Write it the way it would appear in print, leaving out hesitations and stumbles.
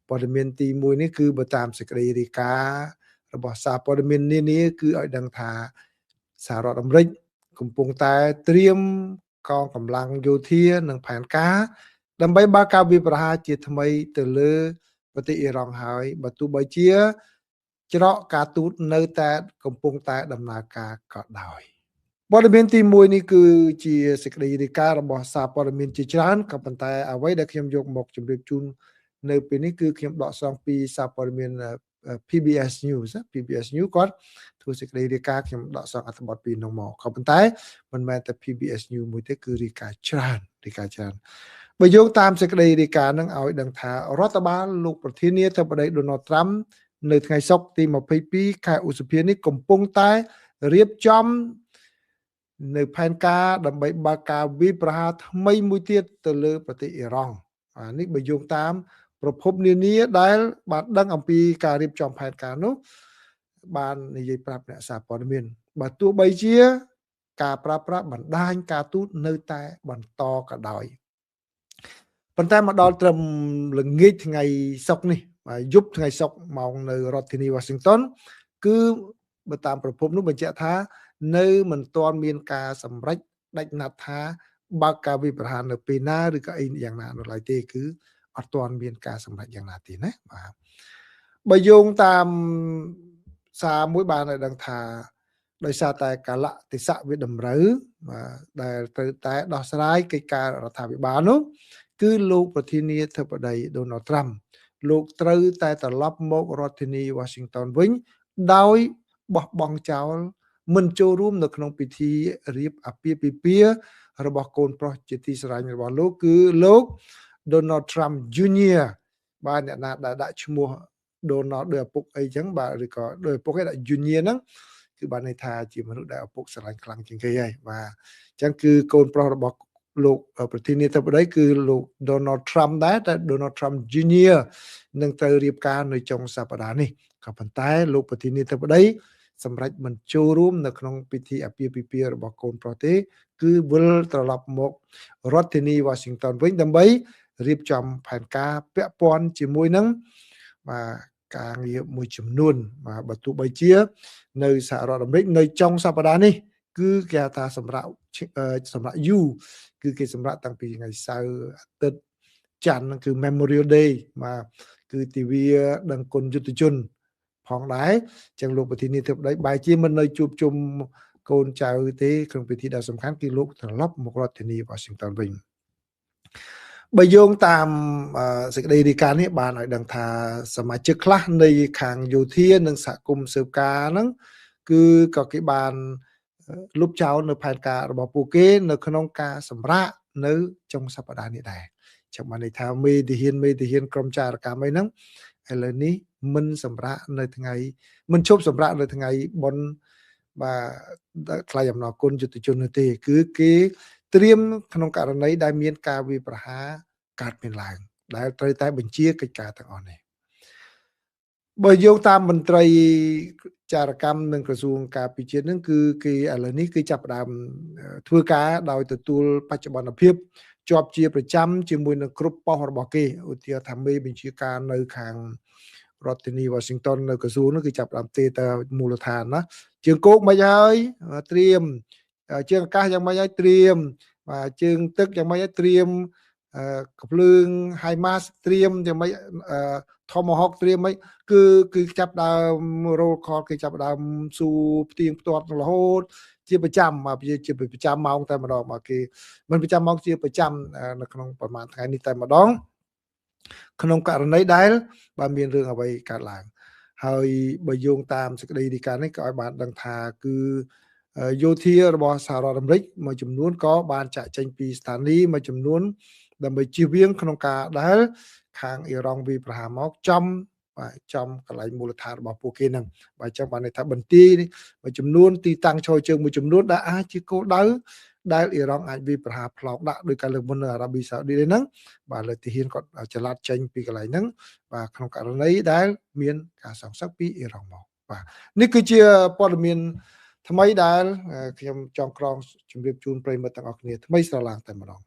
ព័ត៌មានទី1នេះគឺបើតាមសេចក្តីរាយការណ៍របស់សារព័ត៌មាននានាគឺឲ្យដឹងថាសហរដ្ឋអាមេរិកកំពុងតែត្រៀមកងកម្លាំងយោធានិងផែនការដើម្បីបើកការវាយប្រហារជាថ្មីទៅលើប្រទេសអ៊ីរ៉ង់ហើយបើទោះបីជាច្រកការទូតនៅតែកំពុងតែដំណើរការក៏ដោយព័ត៌មានទី1នេះគឺជាសេចក្តីរាយការណ៍របស់សារព័ត៌មានជាច្រើនក៏ប៉ុន្តែអ្វីដែលខ្ញុំយកមកជម្រាបជូននៅពេលនេះគឺខ្ញុំដកស្រង់ពីសារព័ត៌មាន PBS News គាត់ធ្វើសេចក្តីរាយការណ៍ខ្ញុំដកស្រង់អត្ថបទពីនោះមកក៏ប៉ុន្តែមិនមែនតែ PBS News មួយទេគឺរាយការណ៍ច្រើនបើយោងតាមសេចក្តីរាយការណ៍នឹងឲ្យដឹងថារដ្ឋបាលលោកប្រធានាធិបតី Donald Trump នៅថ្ងៃសុក្រទី22ខែឧសភានេះកំពុងតែរៀបចំនៅផែនការដើម្បីបើកការវាយប្រហារថ្មីមួយទៀតទៅលើប្រទេសអ៊ីរ៉ង់នេះបើយោងតាមប្រភពនានាដែលបានដឹងអំពីការរៀបចំផែនការនោះបាននិយាយប្រាប់អ្នកសារព័ត៌មានបើទោះបីជាការប្រើប្រាស់បណ្ដាញការទូតនៅតែបន្តក៏ដោយប៉ុន្តែមកដល់ត្រឹមល្ងាចថ្ងៃសុក្រនេះយប់ថ្ងៃសុក្រម៉ោងនៅរដ្ឋធានី Washington គឺបើតាមប្រភពនោះបញ្ជាក់ថានៅមិនទាន់មានការសម្រេចដាច់ណាត់ថាបើកការវាយប្រហារនៅពេលណាឬក៏អីយ៉ាងណានៅឡើយទេគឺអត់ទាន់មានការសម្រេចយ៉ាងណាទេណាបាទបើយោងតាមសារមួយបានឲ្យដឹងថាដោយសារតែកាលៈទេសៈវាតម្រូវដែលត្រូវតែដោះស្រាយកិច្ចការរដ្ឋាភិបាលនោះគឺលោកប្រធានាធិបតី Donald Trump លោកត្រូវតែត្រឡប់មករដ្ឋធានី Washington វិញដោយបោះបង់ចោលមិនចូលរួមនៅក្នុងពិធីរៀបអាពាហ៍ពិពាហ៍របស់កូនប្រុសជាទីស្រឡាញ់របស់លោកគឺលោក Donald Trump Jr. បាទអ្នកណាដែលដាក់ឈ្មោះ Donald ដោយឪពុកអីចឹងបាទឬក៏ដោយឪពុកឯដាក់ Junior ហ្នឹងគឺបានន័យថាជាមនុស្សដែលឪពុកស្រឡាញ់ខ្លាំងជាងគេហើយបាទអញ្ចឹងគឺកូនប្រុសរបស់លោកប្រធានាធិបតីគឺលោក Donald Trump ដែរតែ Donald Trump Jr. នឹងត្រូវរៀបការនៅចុងសប្តាហ៍នេះក៏ប៉ុន្តែលោកប្រធានាធិបតីសម្រាប់មិនចូលរួមនៅក្នុងពិធីអាពាហ៍ពិពាហ៍របស់កូនប្រុសទេគឺវិលត្រឡប់មករដ្ឋធានី Washington វិញដើម្បីរៀបចំផែនការពាក់ព័ន្ធជាមួយនឹងបាទការងារមួយចំនួនបាទបើទោះបីជានៅសហរដ្ឋអាមេរិកនៅចុងសប្តាហ៍នេះគឺគេថាសម្រាប់យូរគឺគេសម្រាប់តាំងពីថ្ងៃសៅរ៍អាទិត្យច័ន្ទគឺ Memorial Day បាទគឺទិវាដឹងគុណយុទ្ធជនផងដែរចឹងលោកប្រធានាធិបតីបែរជាមិននៅជួបជុំកូនចៅទេក្នុងពិធីដ៏សំខាន់គឺលោកត្រឡប់មករដ្ឋធានី Washington វិញបើយោងតាមសេចក្តីរាយការណ៍នេះបានឲ្យដឹងថាសមាជិកខ្លះនៃខាងយោធានិងសហគមន៍ស៊ើបការហ្នឹងគឺក៏គេបានលុបចោលនៅផែនការរបស់ពួកគេនៅក្នុងការសម្រាកនៅចុងសប្តាហ៍នេះដែរចឹងបានន័យថាមេទាហានក្រុមចារកម្មអីហ្នឹងឥឡូវនេះមិនសម្រាកនៅថ្ងៃមិនជប់សម្រាកនៅថ្ងៃបុណ្យបាទថ្លៃអំណរគុណយុទ្ធជននោះទេគឺគេត្រៀមក្នុងករណីដែលមានការវាយប្រហារកើតមានឡើងដែលត្រូវតែបញ្ជាកិច្ចការទាំងអស់នេះបើយោងតាមមន្ត្រីចារកម្មនិងក្រសួងការពារជាតិនឹងគឺគេឥឡូវនេះគឺចាប់ផ្ដើមធ្វើការដោយទទួលបច្ចុប្បន្នភាពជាប់ជាប្រចាំជាមួយនឹងគ្រប់ប៉ុស្តិ៍របស់គេឧទាហរណ៍ថាមេបញ្ជាការនៅខាងរដ្ឋធានី Washington នៅក្រសួងនោះគឺចាប់ផ្ដើមទេទៅមូលដ្ឋានណាជើងគោកមិនហើយត្រៀមជើងអាកាសយ៉ាងម៉េចហើយត្រៀមបាទជើងទឹកយ៉ាងម៉េចហើយត្រៀមកំភ្លើង HIMARS ត្រៀមយ៉ាងម៉េចTomahawk ត្រៀមម៉េចគឺចាប់ដើម roll call គេចាប់ដើមសួរផ្ទៀងផ្ទាត់រហូតជាប្រចាំមកជាប្រចាំម៉ោងតែម្ដងមកគេមិនប្រចាំម៉ោងជាប្រចាំនៅក្នុងប្រហែលថ្ងៃនេះតែម្ដងក្នុងករណីដែលបើមានរឿងអ្វីកើតឡើងហើយបើយោងតាមសេចក្តីរាយការណ៍នេះក៏ឲ្យបានដឹងថាគឺយោធារបស់សហរដ្ឋអាមេរិកមួយចំនួនក៏បានចាក់ចេញពីស្ថានីយ៍មួយចំនួនដើម្បីជៀសវាងក្នុងការដែលខាងអ៊ីរ៉ង់វាយប្រហារមកចំកន្លែងមូលដ្ឋានរបស់ពួកគេហ្នឹងបាទអញ្ចឹងបានន័យថាបន្ទាយមួយចំនួនទីតាំងឈរជើងមួយចំនួនដែលអាចជាគោលដៅដែលអ៊ីរ៉ង់អាចវាយប្រហារផ្លោកដាក់ដោយការលើកមុននៅអារ៉ាប៊ីសាអូឌីតហ្នឹងបាទលើទាហានគាត់ចល័តចេញពីកន្លែងហ្នឹងបាទក្នុងករណីដែលមានការសង្សឹកពីអ៊ីរ៉ង់មកបាទនេះគឺជាព័ត៌មានថ្មីដែលខ្ញុំចង់ក្រងជម្រាបជូនប្រិយមិត្តទាំងអស់គ្នាថ្មីស្រឡាងតែម្ដង